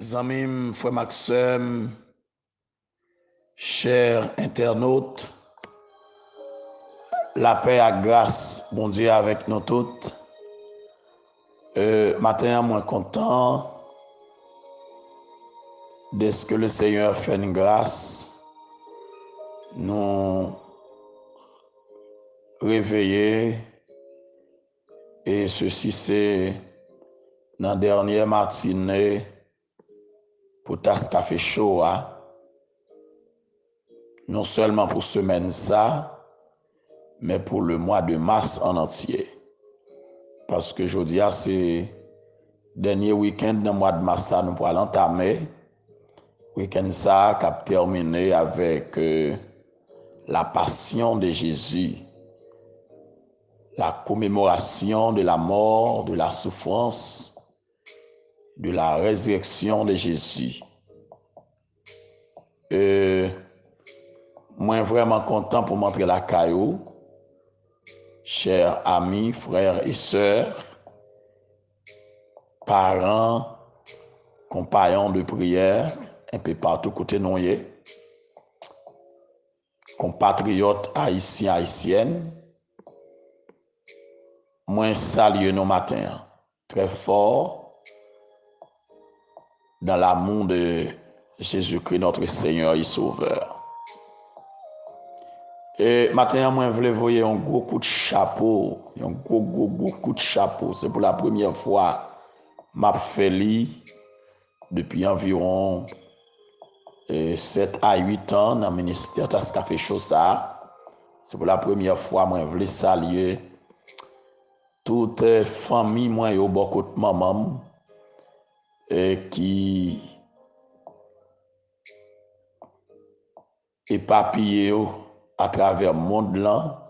Zamim, frère Maxime, chers internautes, la paix et grâce, bon Dieu, avec nous toutes. Matin, moi content de ce que le Seigneur fait une grâce, nous réveiller. Et ceci, c'est dans la dernière matinée pour tas café chaud, hein? Non seulement pour semaine ça, mais pour le mois de mars en entier. Parce que je dis, c'est dernier week-end dans le mois de mars, nous pourrons l'entamer. Week-end ça qui a terminé avec la passion de Jésus, la commémoration de la mort, de la souffrance, de la résurrection de Jésus. Moi, vraiment content pour montrer la caillou, chers amis, frères et sœurs, parents, compagnons de prière, un peu partout côté noyé, compatriotes haïtiens, haïtiennes. Moi, salue nos matins, très fort, dans l'amour de Jésus-Christ, notre Seigneur et Sauveur. Et maintenant, moi, je voulais voir un gros coup de chapeau, un gros coup de chapeau. C'est pour la première fois que je fais depuis environ 7 à 8 ans dans le ministère de Café Chosa. C'est pour la première fois que je voulais saluer toute famille, moi, et beaucoup de maman qui éparpillé à travers le monde là,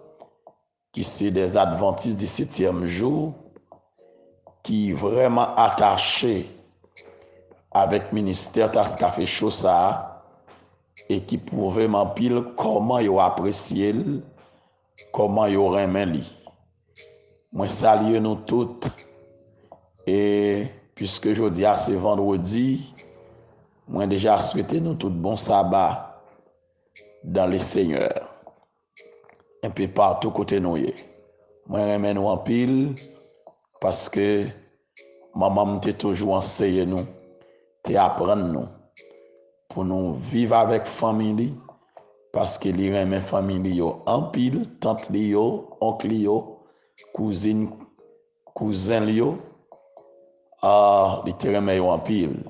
qui sont des adventistes du 7e jour, qui vraiment attachés avec le ministère de Café Chosa et qui pouvaient m'empile comment ils apprécié, comment ils aiment lui. Moi, salue nous toutes. Et puisque je dis c'est vendredi, moi déjà souhaité nous tout bon sabbat dans le Seigneur. Un peu partout côté nous. Moi j'aime nous en pile parce que maman m'a toujours enseigné nous, apprendre nous pour nous vivre avec famille parce que les aime famille yo en pile, tante li yo, oncle yo, cousine, cousin li yo. Les terrains yo en pile.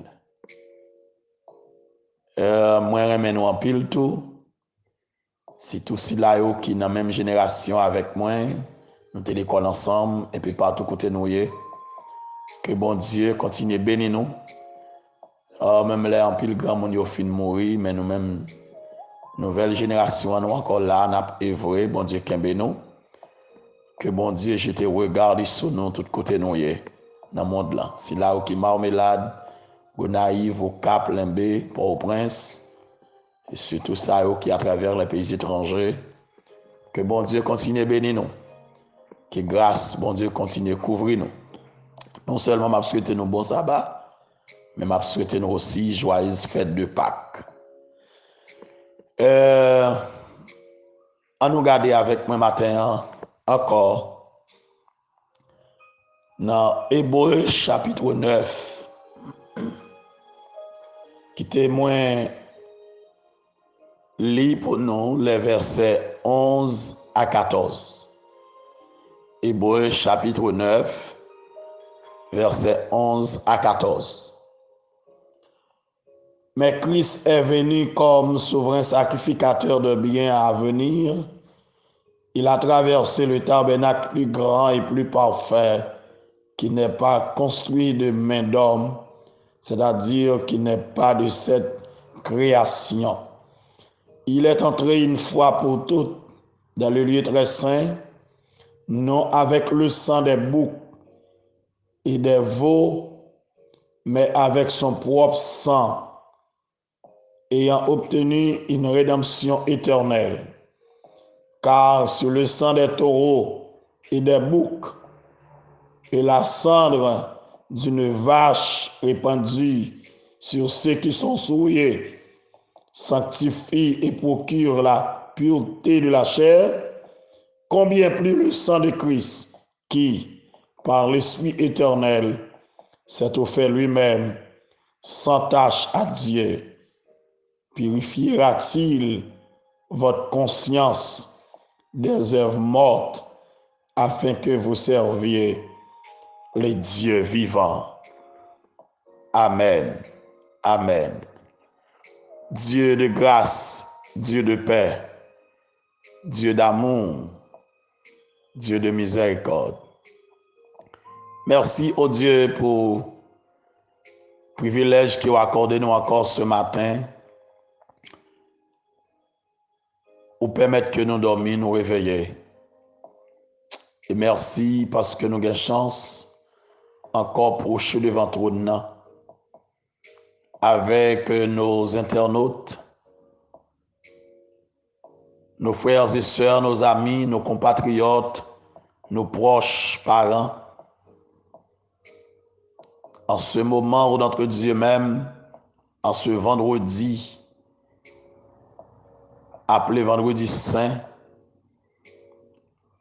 Moi j'aime nous en pile tout. C'est tout si là qui dans la même génération avec moi, nous te l'école ensemble et puis partout côté nous. Que bon Dieu continue à bénir nous. Même là en pile grand monde yo fin mourir, mais nous même nouvelle génération nous encore là n'a œuvré, bon Dieu kembe nous. Que bon Dieu je te regarde sur nous tout côté nous dans le monde là. C'est là où qui Marmelade, Gonaïve, au Cap, Limbé, Port-au-Prince. Et surtout ça qui à travers les pays étrangers. Que bon Dieu continue à bénir nous. Que grâce, bon Dieu continue à couvrir nous. Non seulement m'a souhaité nous bon sabbat, mais m'a souhaité nous aussi joyeuse fête de Pâques. On nous garder avec moi matin encore dans Hébreux chapitre 9 qui témoigne lit pour nous les versets 11 à 14. Hébreux chapitre 9, versets 11 à 14. Mais Christ est venu comme souverain sacrificateur de biens à venir. Il a traversé le tabernacle plus grand et plus parfait qui n'est pas construit de main d'homme, c'est-à-dire qui n'est pas de cette création. Il est entré une fois pour toutes dans le lieu très saint, non avec le sang des boucs et des veaux, mais avec son propre sang, ayant obtenu une rédemption éternelle. Car sur le sang des taureaux et des boucs et la cendre d'une vache répandue sur ceux qui sont souillés, sanctifie et procure la pureté de la chair, combien plus le sang de Christ, qui, par l'Esprit éternel, s'est offert lui-même sans tache à Dieu, purifiera-t-il votre conscience des œuvres mortes afin que vous serviez les dieux vivants. Amen. Amen. Dieu de grâce, Dieu de paix, Dieu d'amour, Dieu de miséricorde. Merci au Dieu pour le privilège qu'il a accordé nous encore ce matin, pour permettre que nous dormions, nous réveiller. Et merci parce que nous avons chance encore proche devant trône avec nos internautes, nos frères et sœurs, nos amis, nos compatriotes, nos proches, parents. En ce moment où notre Dieu même, en ce vendredi, appelé vendredi saint,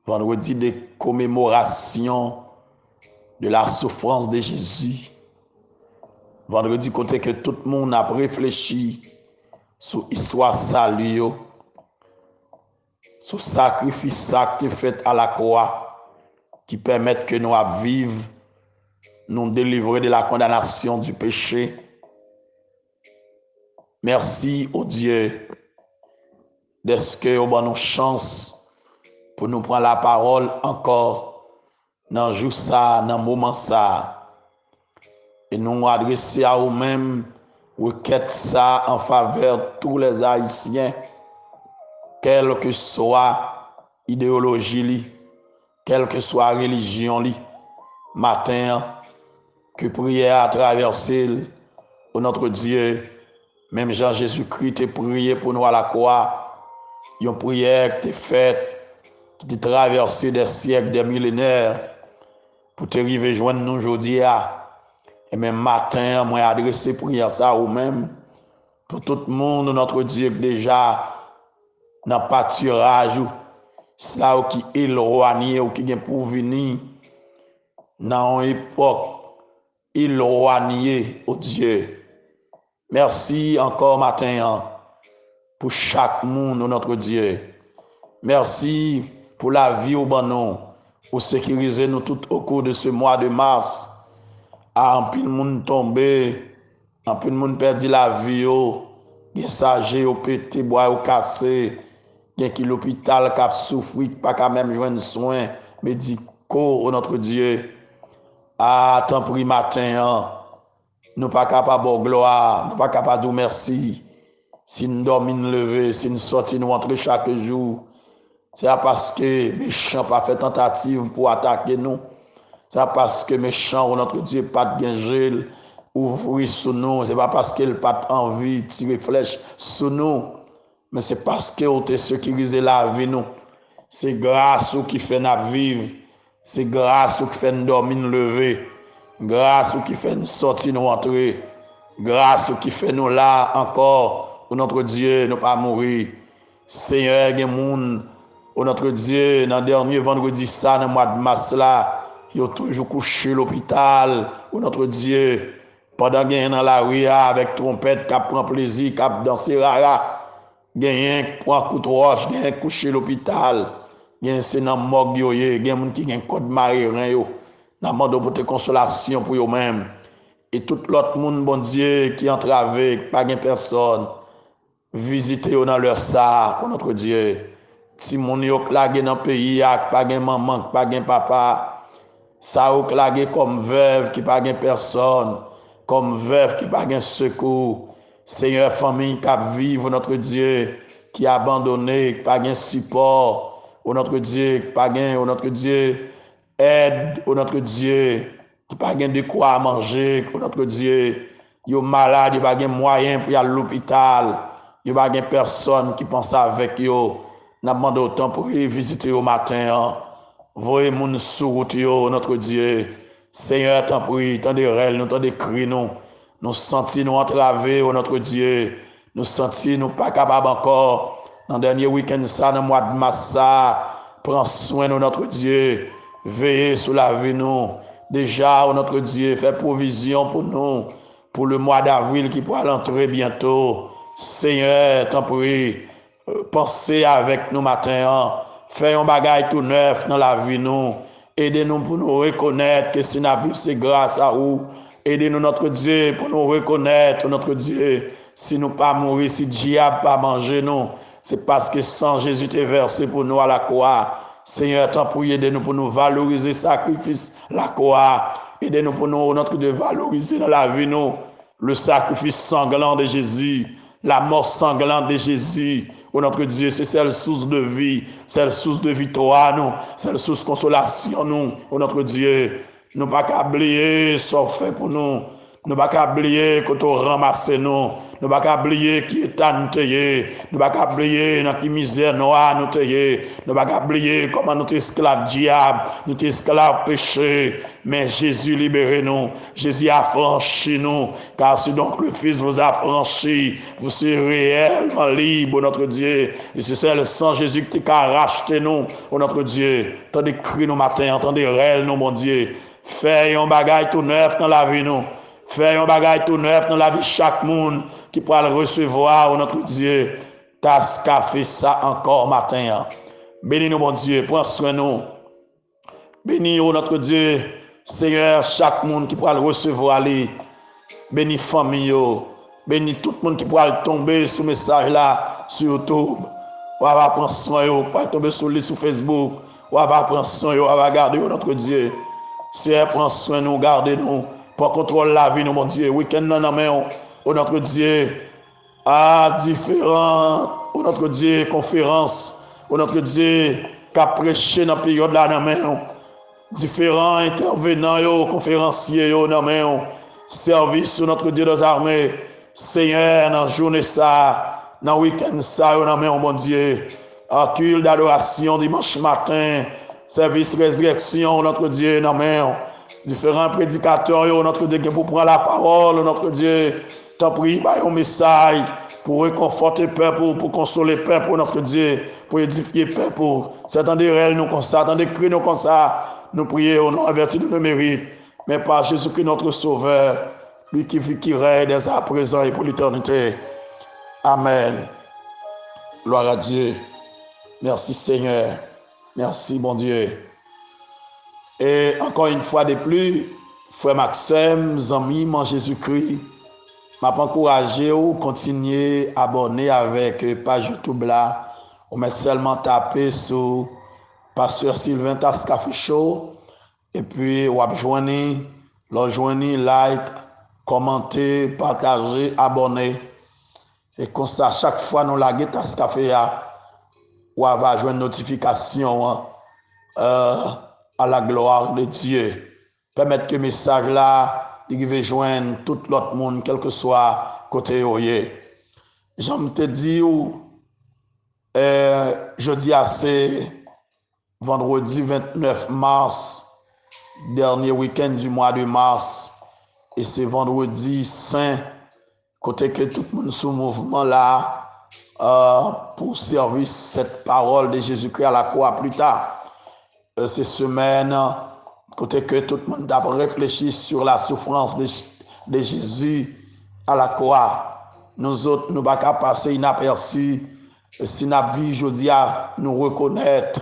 vendredi de commémoration de la souffrance de Jésus, vendredi côté que tout le monde a réfléchi sur l'histoire salut, sur le sacrifice qui fait à la croix, qui permet que nous vivre, nous délivrer de la condamnation du péché. Merci au Dieu d'être que nous avons chance pour nous prendre la parole encore dans le jour ça, dans le moment ça. Et nous adresser à nous-mêmes requête ça en faveur de tous les Haïtiens, quelle que soit idéologie, quelle que soit religion, matin, que prière à traverser notre Dieu, même Jean Jésus-Christ a prié pour nous à la croix, une prière qui est faite, qui a traversé des siècles, des millénaires, pour te arriver joindre nous aujourd'hui. Et même matin, moi adressé prière ça ou même pour tout le monde, notre Dieu déjà dans le pâturage, ça qui est éloigné ou qui vient pour venir dans une époque éloigné, oh Dieu. Merci encore matin pour chaque monde, notre Dieu. Merci pour la vie au bon nom, pour sécuriser nous tout au cours de ce mois de mars. Un peu de monde tombé, un peu de monde perdu la vie, des sagés au pété, bois au cassé, des qui l'hôpital qui a souffert, pas qu'à même joindre soins médicaux, notre Dieu. Ah, tant pis matin, nous pas capables de gloire, nous pas capables de merci. Si nous dormons, nous lever, si nous sortons, nous rentrons chaque jour, c'est parce que les méchants pas fait tentative pour attaquer nous. C'est parce que méchants, notre Dieu, pas de gel ouvrir sur nous. C'est pas parce qu'il n'a pas envie de tirer flèche sur nous, mais c'est parce que vous avez sécurisé la vie nous. C'est grâce au qui fait nous vivre. C'est grâce au qui fait nous dormir, nous lever. Grâce au qui fait nous sortir, nous entrer. Grâce au qui fait nous là encore, pour notre Dieu, nous pas mourir. Seigneur, il y a des gens, pour notre Dieu, dans le dernier vendredi, ça, dans le mois de mars là, ils ont toujours couché à l'hôpital, pour notre Dieu. Pendant qu'il y a dans la rue avec trompette, qui prend plaisir, qui danser rara. Gen pour un coup de roche, gen couché à l'hôpital, gen c'est dans morgue yo, gen moun qui gen code marin yo, n'a demande pour te consolation pour eux même. Et tout l'autre monde bon Dieu qui entravé, pas gen personne, visiter yo dans leur ça pour notre Dieu. Si moun yo klagé dans pays pas gen maman, pas gen papa, ça ou klagé comme veuve qui pas gen personne, comme veuve qui pas gen secours. Seigneur, famille qui vive, notre Dieu, qui a abandonné, qui n'a pas de support, notre Dieu, qui n'a pas notre Dieu, aide, notre Dieu, qui n'a pas de quoi manger, notre Dieu, il est malade, il n'a pas de moyens pour aller à l'hôpital, il n'y a pas de personne qui pense avec eux. Nous demandons autant pour visiter au matin. Voyez mon sur route, notre Dieu. Seigneur, t'en prie, tant de rêves, tant de cris, nous. nous sentis nous entravés, oh notre Dieu, nous sentis nous pas capables encore, dans le dernier week-end, ça, dans le mois de mars, ça, prends soin de notre Dieu, veillez sur la vie, nous, déjà, oh notre Dieu, fais provision pour nous, pour le mois d'avril qui pourra l'entrer bientôt. Seigneur, t'en prie, pensez avec nous matin, fais un bagage tout neuf dans la vie, nous. Aidez-nous pour nous reconnaître que si nous c'est grâce à vous. Aidez-nous, notre Dieu, pour nous reconnaître, notre Dieu, si nous pas mourir, si diable pas manger nous, c'est parce que sang Jésus est versé pour nous à la croix. Seigneur, t'en prie, aidez-nous pour nous valoriser le sacrifice, la croix. Aidez-nous pour nous, notre Dieu, valoriser dans la vie, nous, le sacrifice sanglant de Jésus, la mort sanglante de Jésus. Oh notre Dieu, c'est celle source de vie, celle source de victoire, nous, celle source de consolation, nous. Oh notre Dieu, nous pas qu'à oublier ce qu'on fait pour nous. Nous pas qu'à oublier quand on ramasse nous. Nous pas qu'à oublier qui est à nous tailler. Nous pas qu'à oublier dans qui misère noire nous tailler. Nous pas qu'à oublier comment nous sommes esclaves diable, nous sommes esclaves péché. Mais Jésus libérez nous. Jésus a franchi nous. Car si donc le Fils vous a franchi, vous serez réellement libre, notre Dieu. Et c'est le sang Jésus qui a racheté nous, notre Dieu. Tandis que cri nous matin, entendez réel nous, mon Dieu. Fais un bagage tout neuf dans la vie, nous. Fais un bagage tout neuf dans la vie de chaque monde qui pourra le recevoir, notre Dieu. T'as qu'à fait ça encore matin. Bénis-nous, mon Dieu. Prends soin de nous. Bénis, notre Dieu. Seigneur, chaque monde qui pourra le recevoir. Bénis famille. Bénis tout le monde qui pourra tomber sur le message là, sur YouTube. On va prendre soin, pas tomber sur lui sur Facebook. On va prendre soin, on va garder notre Dieu. Seigneur, prends soin de nous, gardez-nous. Pour contrôler la vie, nous, mon Dieu. Week-end, dans la main, oh notre Dieu, à différents, oh notre Dieu, conférences, oh notre Dieu, qui a prêché dans la période là, dans la main, différents intervenants, conférenciers, dans la main, service, oh notre Dieu, des armées, Seigneur, dans la journée ça, dans le week-end ça, dans la main, oh mon Dieu, culte d'adoration dimanche matin, service résurrection, notre Dieu, dans la main, différents prédicateurs, notre Dieu, pour prendre la parole, notre Dieu, t'en prie, un message pour réconforter le peuple, pour consoler le peuple, notre Dieu, pour édifier le peuple. C'est attendez réel nous comme ça, attendez cri nous comme ça, nous prions au nom en vertu de nos mérites, mais par Jésus-Christ notre Sauveur, lui qui vit, qui règne dès à présent et pour l'éternité. Amen. Gloire à Dieu. Merci Seigneur. Merci bon Dieu. Et encore une fois de plus, frère Maxime, amis, mon Jésus-Christ, m'a encouragé à continuer à abonner avec page YouTube là. On met seulement taper sur Pasteur Sylvain Tascafé Show. Et puis, on va joindre, like, commenter, partager, abonner. Et comme ça, chaque fois nous la Tascafé, on va joindre une notification. À la gloire de Dieu. Permettre que le message là, il va joindre tout l'autre monde, quel que soit côté où il est. J'aime te dire, jeudi assez, vendredi 29 mars, dernier week-end du mois de mars, et c'est vendredi saint, côté que tout le monde sous mouvement là, pour servir cette parole de Jésus-Christ à la croix plus tard. Ces semaines, côté que tout le monde a réfléchi sur la souffrance de Jésus à la croix. Nous autres, nous ne pouvons pas passer inaperçus. Si nous vivons aujourd'hui à nous reconnaître,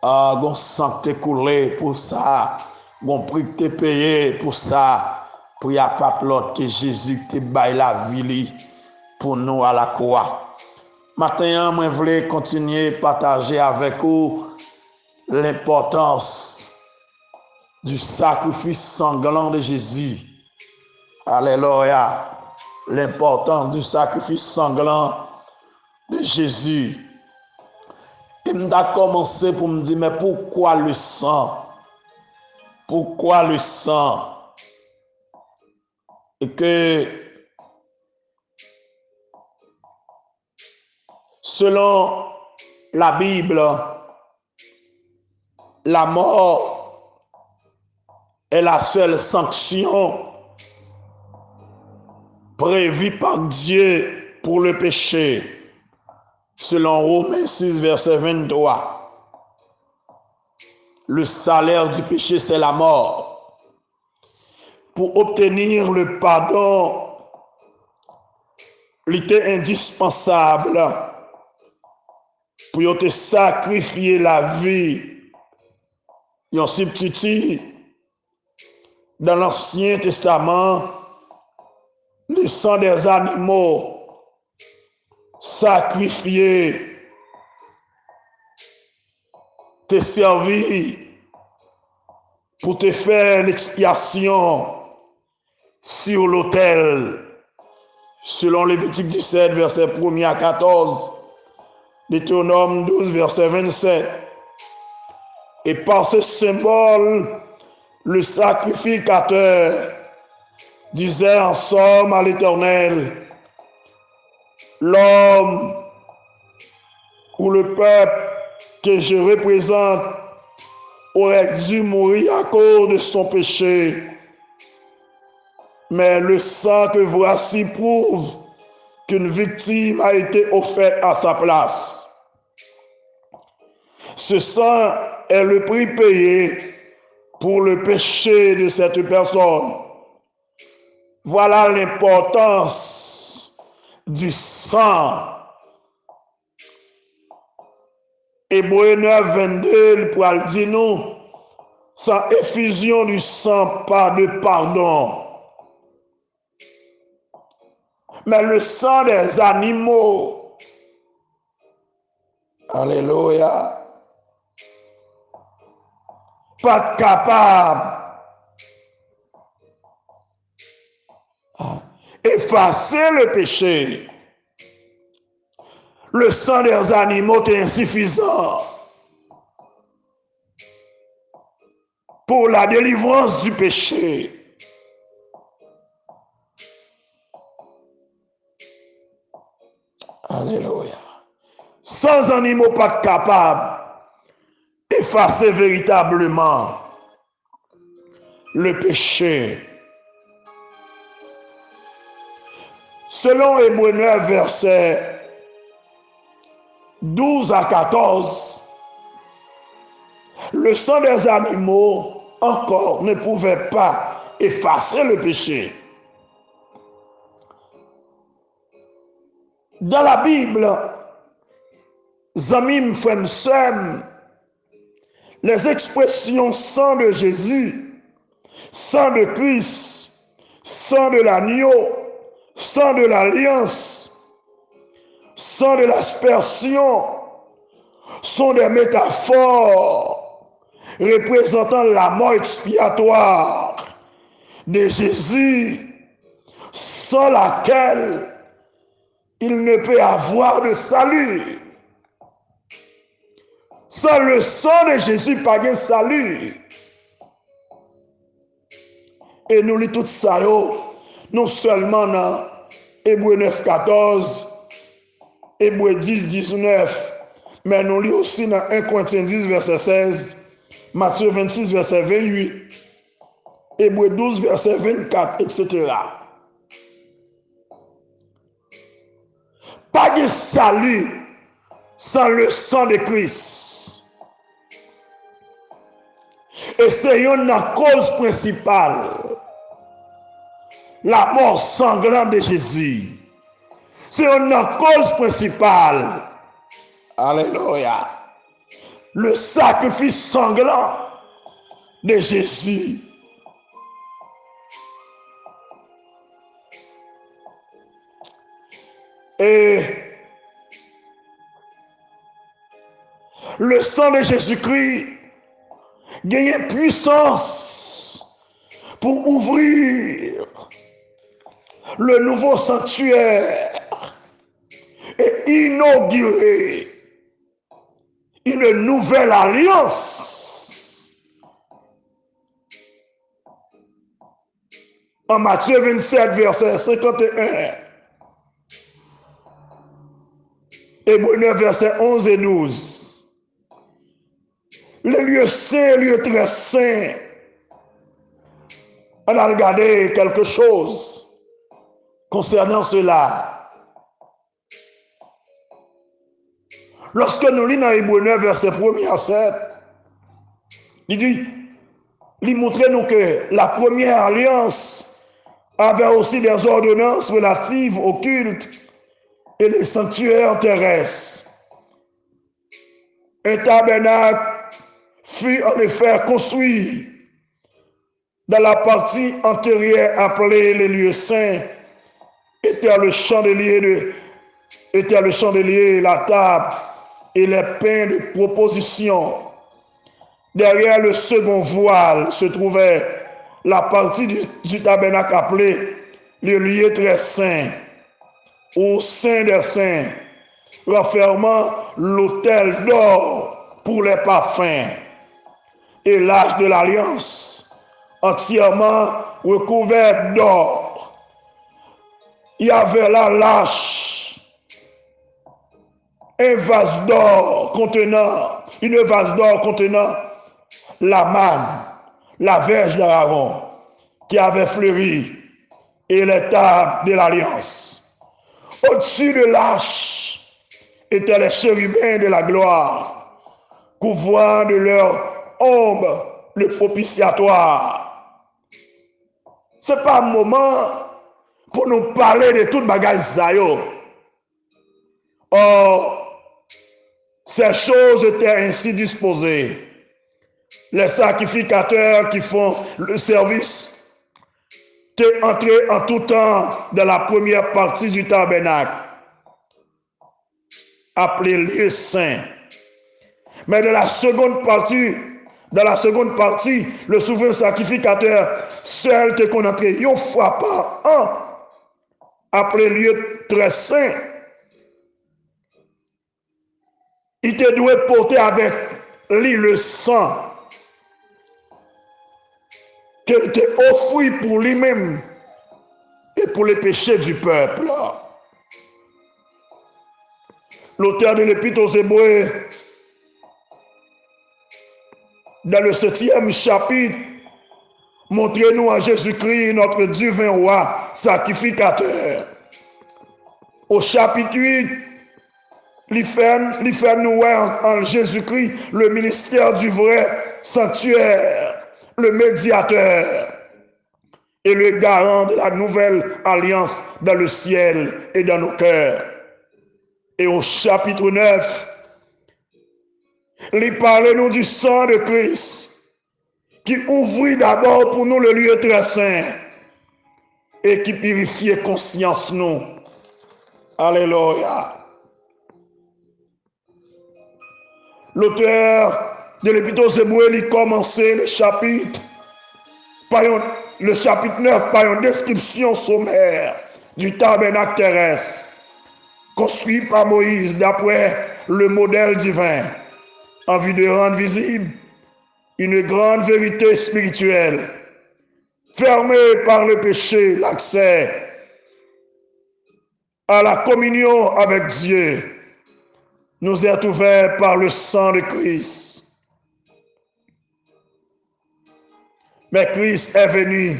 qu'on sang coulé pour ça, qu'on prix que payé pour ça, pour y a pas l'autre que Jésus te baille la vie pour nous à la croix. Maintenant, je voulais continuer à partager avec vous l'importance du sacrifice sanglant de Jésus. Alléluia. L'importance du sacrifice sanglant de Jésus. Et je vais commencer pour me dire, mais pourquoi le sang? Pourquoi le sang? Et que selon la Bible, la mort est la seule sanction prévu par Dieu pour le péché, selon Romains 6, verset 23. Le salaire du péché, c'est la mort. Pour obtenir le pardon, il était indispensable pour te sacrifier la vie. Un substitut dans l'Ancien Testament, le sang des animaux sacrifiés te servi pour te faire l'expiation sur l'autel, selon Lévitique 17, verset 1 à 14, Deutéronome 12, verset 27. Et par ce symbole, le sacrificateur disait en somme à l'Éternel, l'homme ou le peuple que je représente aurait dû mourir à cause de son péché. Mais le sang que voici prouve qu'une victime a été offerte à sa place. Ce sang est le prix payé pour le péché de cette personne. Voilà l'importance du sang. Hébreux 9, 22, pour le dire nous, sans effusion du sang, pas de pardon. Mais le sang des animaux, alléluia, pas capable d'effacer le péché. Le sang des animaux est insuffisant pour la délivrance du péché. Alléluia. Sans animaux pas capable d'effacer véritablement le péché. Selon Hébreux 9, verset 12 à 14, le sang des animaux encore ne pouvait pas effacer le péché. Dans la Bible, Zamim Fremsem, les expressions sang de Jésus, sang de Christ, sang de l'agneau, sang de l'alliance, sang de l'aspersion, sont des métaphores représentant la mort expiatoire de Jésus, sans laquelle il ne peut avoir de salut. Sans le sang de Jésus, pas de salut. Et nous lisons tout ça, non seulement dans Hébreux 9, 14, Hébreux 10, 19, mais nous lisons aussi dans 1 Corinthiens 10, verset 16, Matthieu 26, verset 28, Hébreux 12, verset 24, etc. Pas de salut sans le sang de Christ. Et c'est une cause principale, la mort sanglante de Jésus. C'est une cause principale. Alléluia. Le sacrifice sanglant de Jésus. Et le sang de Jésus-Christ gagne puissance pour ouvrir le nouveau sanctuaire et inaugurer une nouvelle alliance. En Matthieu 27, verset 51, Hébreux 9, verset 11 et 12. Les lieux saints, lieux très saints, on a regardé quelque chose concernant cela. Lorsque nous lisons dans Hébreux 9, verset 1 à 7, il dit, il montre nous que la première alliance avait aussi des ordonnances relatives au culte et les sanctuaires terrestres. Un tabernacle fut en effet construit dans la partie antérieure appelée les lieux saints, était le chandelier, la table et les pains de proposition. Derrière le second voile se trouvait la partie du tabernacle appelée le lieu très saint, au sein des saints, renfermant l'autel d'or pour les parfums et l'arche de l'alliance, entièrement recouvert d'or. Il y avait là l'arche, une vase d'or contenant la manne, la verge d'Aaron qui avait fleuri et les tables de l'alliance. Au-dessus de l'arche étaient les chérubins de la gloire, couvrant de leur ombre le propitiatoire. Ce n'est pas un moment pour nous parler de toute bagaille Zayo. Or, ces choses étaient ainsi disposées. Les sacrificateurs qui font le service étaient entrés en tout temps dans la première partie du tabernacle, appelé lieu saint. Mais dans la seconde partie, le souverain sacrificateur seul était qu'on entrait une fois par an, appelé lieu très saint. Il te doit porter avec lui le sang qu'il était offert pour lui-même et pour les péchés du peuple. L'auteur de l'Épître aux Hébreux, dans le 7e chapitre, montrez-nous en Jésus-Christ, notre divin roi, sacrificateur. Au chapitre 8, il fait nous en Jésus-Christ le ministère du vrai sanctuaire, le médiateur et le garant de la nouvelle alliance dans le ciel et dans nos cœurs. Et au chapitre 9, il parle nous du sang de Christ qui ouvrit d'abord pour nous le lieu très saint et qui purifiait conscience nous. Alléluia. L'auteur de l'Épître aux Hébreux, il commençait le chapitre 9 par une description sommaire du tabernacle terrestre construit par Moïse d'après le modèle divin en vue de rendre visible une grande vérité spirituelle fermée par le péché, l'accès à la communion avec Dieu nous est ouvert par le sang de Christ. Mais Christ est venu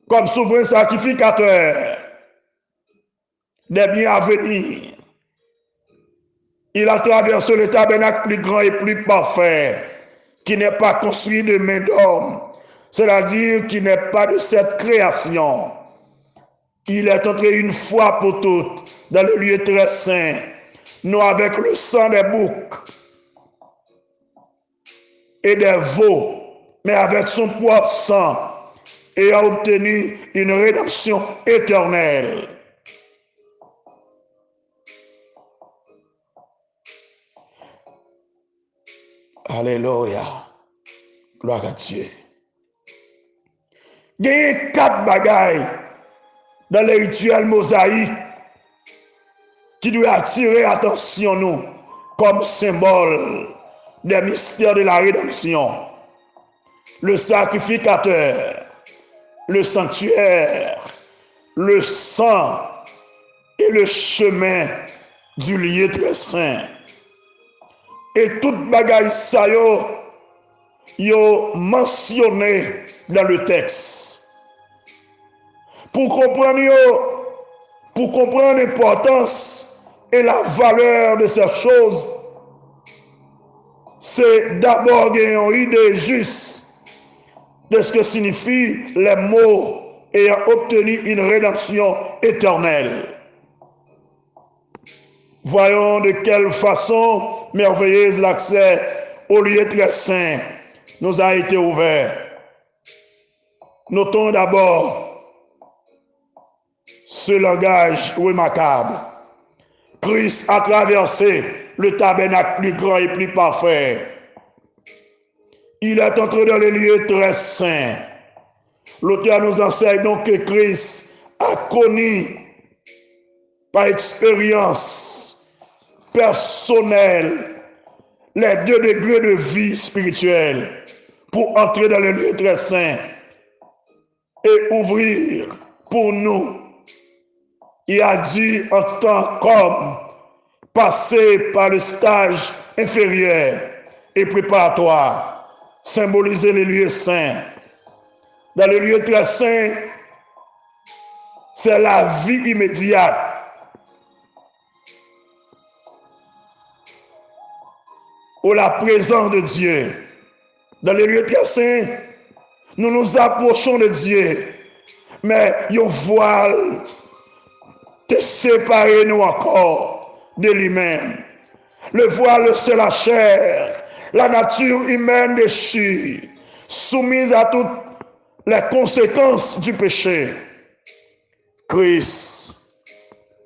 comme souverain sacrificateur des biens à venir. Il a traversé le tabernacle plus grand et plus parfait, qui n'est pas construit de main d'homme, c'est-à-dire qui n'est pas de cette création. Il est entré une fois pour toutes dans le lieu très saint, non avec le sang des boucs et des veaux, mais avec son propre sang, et a obtenu une rédemption éternelle. Alléluia. Gloire à Dieu. Il y a 4 bagailles dans les rituels mosaïques qui doivent attirer l'attention nous comme symbole des mystères de la rédemption. Le sacrificateur, le sanctuaire, le sang et le chemin du lieu très saint. Et toute bagaille ça yo mentionné dans le texte. Pour comprendre pour comprendre l'importance et la valeur de ces choses, c'est d'abord avoir une idée juste de ce que signifient les mots ayant obtenu une rédemption éternelle. Voyons de quelle façon merveilleuse l'accès au lieu très saint nous a été ouvert. Notons d'abord ce langage remarquable. Christ a traversé le tabernacle plus grand et plus parfait. Il est entré dans les lieux très saints. L'auteur nous enseigne donc que Christ a connu par expérience personnelle les 2 degrés de vie spirituelle pour entrer dans les lieux très saints et ouvrir pour nous. Il a dû en tant qu'homme passer par le stage inférieur et préparatoire, symboliser les lieux saints. Dans les lieux très saints, c'est la vie immédiate. Ou la présence de Dieu. Dans les lieux très saints, nous nous approchons de Dieu, mais il voile te séparer nous encore de lui-même. Le voile, c'est la chair, la nature humaine déchue, soumise à toutes les conséquences du péché. Christ,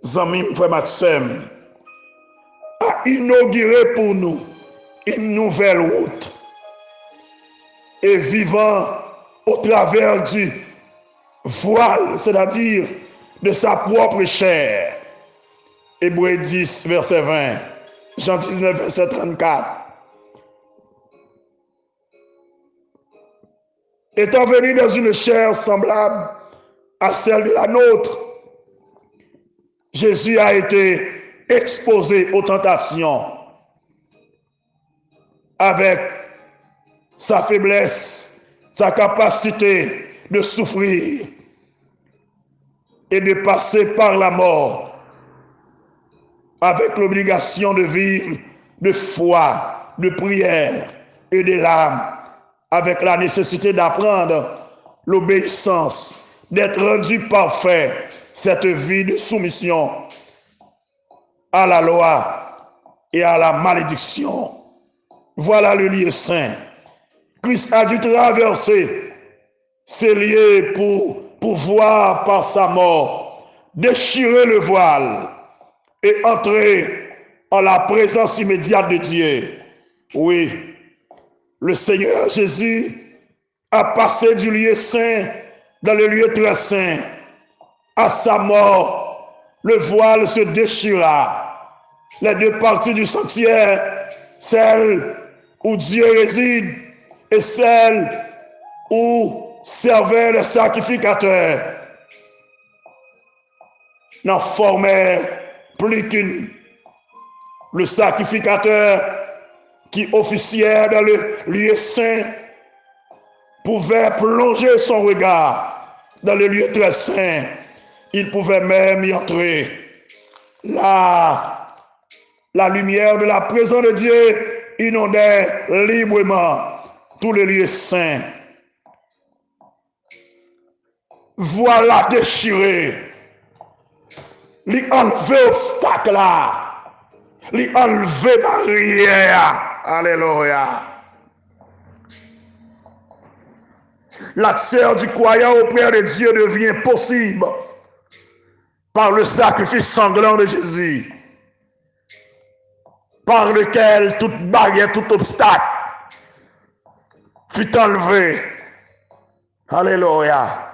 Zamim Frère Maxime, a inauguré pour nous une nouvelle route. Et vivant au travers du voile, c'est-à-dire de sa propre chair. Hébreux 10, verset 20. Jean 19, verset 34. Étant venu dans une chair semblable à celle de la nôtre, Jésus a été exposé aux tentations avec sa faiblesse, sa capacité de souffrir et de passer par la mort avec l'obligation de vivre de foi, de prière et de larmes, avec la nécessité d'apprendre l'obéissance, d'être rendu parfait, cette vie de soumission à la loi et à la malédiction. Voilà le lieu saint. Christ a dû traverser ces lieux pour pouvoir, par sa mort, déchirer le voile et entrer en la présence immédiate de Dieu. Oui, le Seigneur Jésus a passé du lieu saint dans le lieu très saint. À sa mort, le voile se déchira. Les 2 parties du sanctuaire, celle où Dieu réside et celle où servait le sacrificateur, n'en formait plus qu'une. Le sacrificateur qui officiait dans le lieu saint pouvait plonger son regard dans le lieu très saint. Il pouvait même y entrer. Là, la lumière de la présence de Dieu inondait librement tous les lieux saints. Voilà déchiré. Lui enlever obstacle là. Lui enlever barrière. Alléluia. L'accès du croyant auprès de Dieu devient possible par le sacrifice sanglant de Jésus, par lequel toute barrière, tout obstacle fut enlevé. Alléluia.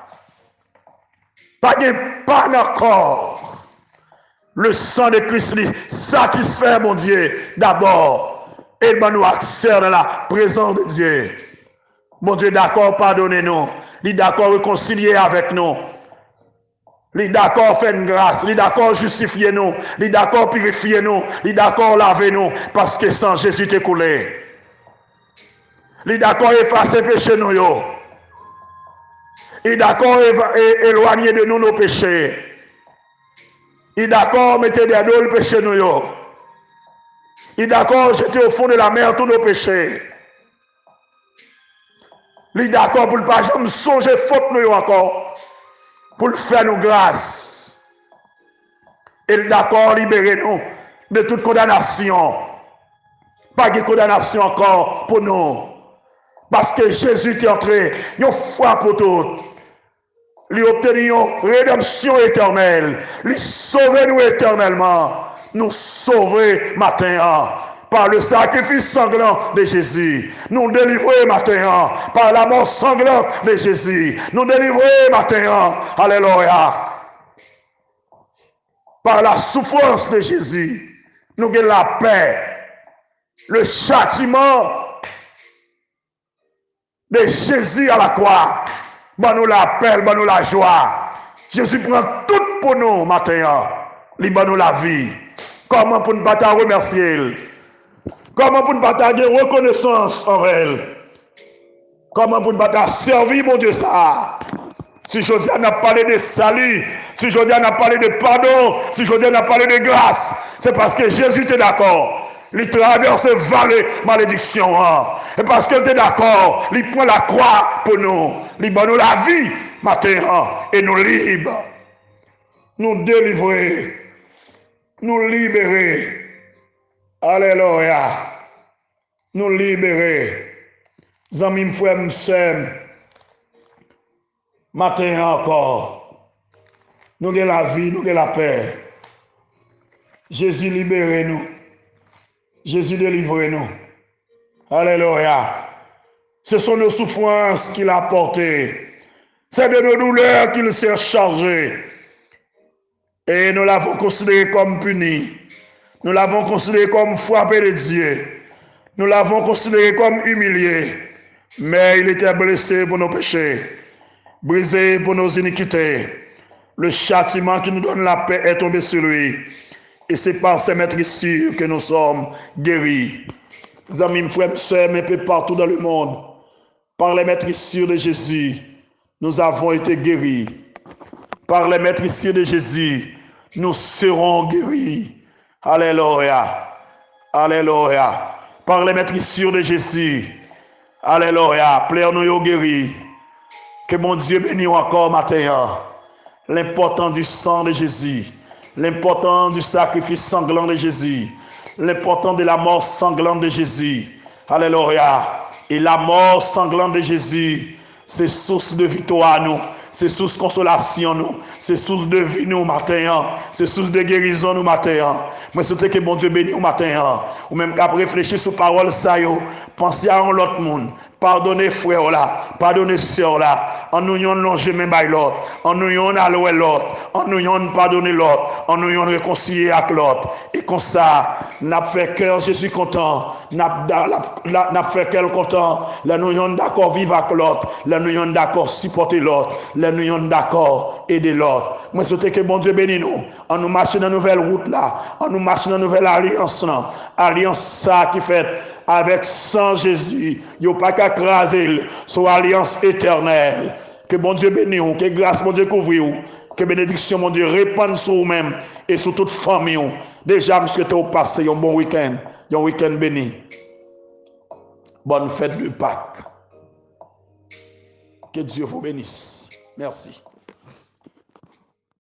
Pas encore. Le sang de Christ satisfait mon Dieu d'abord. Et nous accès dans la présence de Dieu. Mon Dieu, d'accord, pardonnez-nous. Il est d'accord, réconcilier avec nous. Il est d'accord, faire une grâce. Il est d'accord, justifier nous. Il est d'accord, purifier nous. Il est d'accord, laver nous. Parce que sans Jésus t'est coulé. Il est d'accord, effacer péché nous. Il est d'accord, éloigner de nous nos péchés. Il est d'accord, mettez des dos le péché nous. Il est d'accord, jeter au fond de la mer tous nos péchés. Il est d'accord pour ne pas jamais songer faute nous encore. Pour le faire nous grâce. Il est d'accord, libérer nous de toute condamnation. Pas de condamnation encore pour nous. Parce que Jésus est entré, une fois pour toutes. Il a obtenu une rédemption éternelle. Il sauver nous éternellement. Nous sauver matin par le sacrifice sanglant de Jésus. Nous délivrer matin par la mort sanglante de Jésus. Nous délivrer matin. Alléluia. Par la souffrance de Jésus. Nous avons la paix. Le châtiment de Jésus à la croix. Bon nous la paix, bon nous la joie. Jésus prend tout pour nous matin. Il bon nous la vie. Comment pour ne pas te remercier? Comment pour ne pas te reconnaissance en elle? Comment pour ne pas te servir, mon Dieu, ça? Si je dis, on a parlé de salut, si je dis, on a parlé de pardon, si je dis, on a parlé de grâce, c'est parce que Jésus était d'accord. Il traverse vallée malédiction. Et parce qu'il était d'accord, il prend la croix pour nous. Il donne nous la vie matin et nous libre. Nous délivrer. Nous libérer. Alléluia. Nous libérer. Zami frère m'sem. Matin encore. Nous avons la vie, nous avons la paix. Jésus libérez nous. Jésus délivre-nous. Alléluia. Ce sont nos souffrances qu'il a portées. C'est de nos douleurs qu'il s'est chargé. Et nous l'avons considéré comme puni. Nous l'avons considéré comme frappé de Dieu. Nous l'avons considéré comme humilié. Mais il était blessé pour nos péchés. Brisé pour nos iniquités. Le châtiment qui nous donne la paix est tombé sur lui. Et c'est par ces maîtrisures que nous sommes guéris. Amis, frères, sœurs, un peu partout dans le monde, par les maîtrisures de Jésus, nous avons été guéris. Par les maîtrisures de Jésus, nous serons guéris. Alléluia. Alléluia. Par les maîtrisures de Jésus, alléluia. Plaire-nous guéris. Que mon Dieu bénisse encore matin. L'important du sang de Jésus. L'important du sacrifice sanglant de Jésus. L'important de la mort sanglante de Jésus. Alléluia. Et la mort sanglante de Jésus, c'est source de victoire nous. C'est source de consolation nous. C'est source de vie nous matin. C'est source de guérison nous matin. Moi, souhaite que mon Dieu bénisse nous matin. Ou même qu'à réfléchir sur parole ça yo. Pensez à l'autre monde. Pardonnez frère là, pardonnez sœur là, en nous yon longer même by l'autre, en nous yon allouer l'autre, en nous yon pardonner l'autre, en nous yon réconcilier avec l'autre. Et comme ça, n'a fait cœur Jésus content, n'a fait cœur content, là nous yon d'accord vivre avec l'autre, là nous yon d'accord supporter l'autre, là nous yon d'accord aider l'autre. Moi souhaite que bon Dieu bénisse nous, en nous marcher dans nouvelle route là, en nous marcher dans nouvelle alliance là, alliance ça qui fait avec sang Jésus, il n'y a pas qu'à craser sur alliance éternelle. Que bon Dieu bénisse, que grâce mon Dieu couvre, que bénédiction mon Dieu répande sur vous-même et sur toute famille. Déjà, je souhaite au passé un bon week-end, un week-end béni. Bonne fête de Pâques. Que Dieu vous bénisse. Merci.